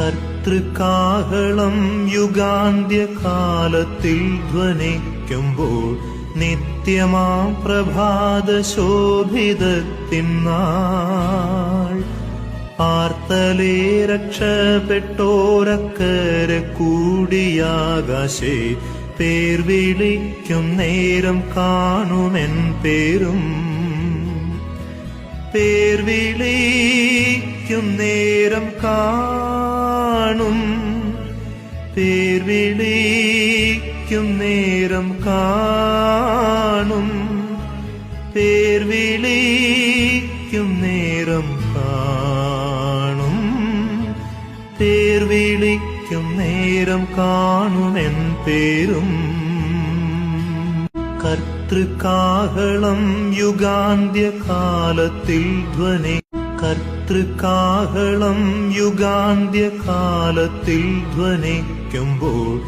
കർത്തൃകാഹളം യുഗാന്ത്യകാലത്തിൽ ധ്വനിക്കുമ്പോൾ നിത്യമാം പ്രഭാതശോഭിതത്തിന്നാൾ ആർത്തലേ രക്ഷപ്പെട്ടോരക്കരെ കൂടിയാകാശേ പേർ വിളിക്കും നേരം കാണുമെൻ പേരും പേർ വിളിക്കും നേരം കാണും പേർ വിളിക്കും നേരം കാണും പേർ വിളിക്കും നേരം കാണും പേർ വിളിക്കും നേരം കാണുമെൻ പേരും കർത്തൃകാഹളം യുഗാന്ത്യകാലത്തിൽ കർത്തൃകാഹളം യുഗാന്ത്യകാലത്തിൽ ധ്വനിക്കുമ്പോൾ